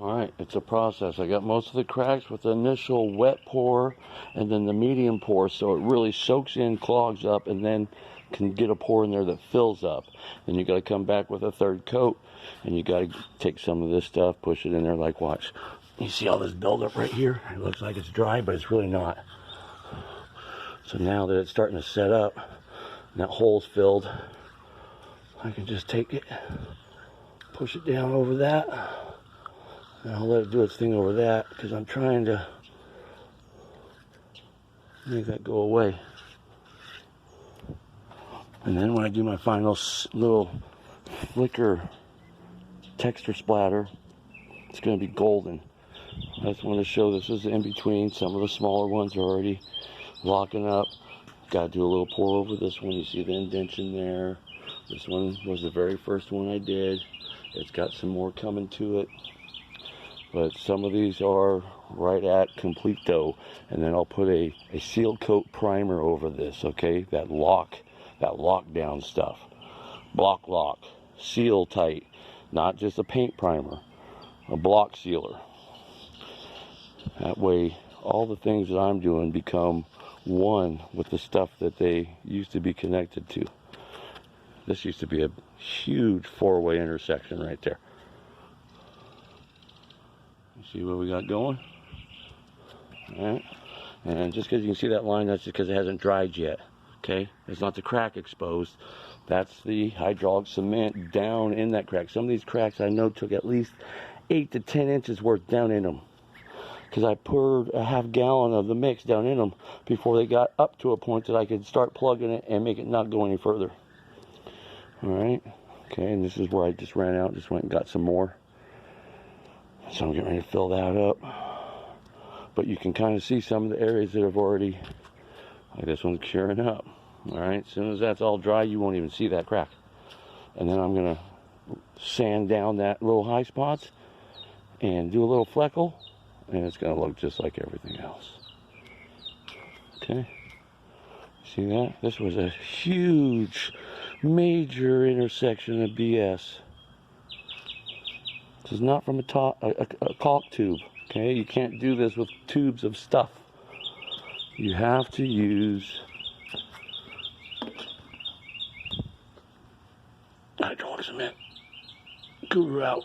Alright, it's a process. I got most of the cracks with the initial wet pour and then the medium pour, so it really soaks in, clogs up, and then can get a pour in there that fills up. Then you got to come back with a third coat, and you got to take some of this stuff, push it in there. Like, watch. You see all this buildup right here? It looks like it's dry, but it's really not. So now that it's starting to set up, and that hole's filled, I can just take it, push it down over that, and I'll let it do its thing over that, because I'm trying to make that go away. And then when I do my final little flicker texture splatter, it's going to be golden. I just want to show this is in between. Some of the smaller ones are already locking up. Got to do a little pour over this one. You see the indentation there. This one was the very first one I did. It's got some more coming to it. But some of these are right at completo. And then I'll put a seal coat primer over this, okay? That lockdown stuff. Block lock. Seal tight. Not just a paint primer. A block sealer. That way, all the things that I'm doing become one with the stuff that they used to be connected to. This used to be a huge four-way intersection right there. You see what we got going? Alright. And just because you can see that line, that's just because it hasn't dried yet. Okay? It's not the crack exposed. That's the hydraulic cement down in that crack. Some of these cracks I know took at least 8 to 10 inches worth down in them. Because I poured a half gallon of the mix down in them before they got up to a point that I could start plugging it and make it not go any further. Alright. Okay, and this is where I just ran out. Just went and got some more. So I'm getting ready to fill that up. But you can kind of see some of the areas that have already, like this one's curing up. Alright, as soon as that's all dry, you won't even see that crack. And then I'm going to sand down that little high spots and do a little fleckle, and it's going to look just like everything else. Okay, see that? This was a huge, major intersection of BS. This is not from a caulk tube. Okay, you can't do this with tubes of stuff. You have to use hydraulic cement. Guru out.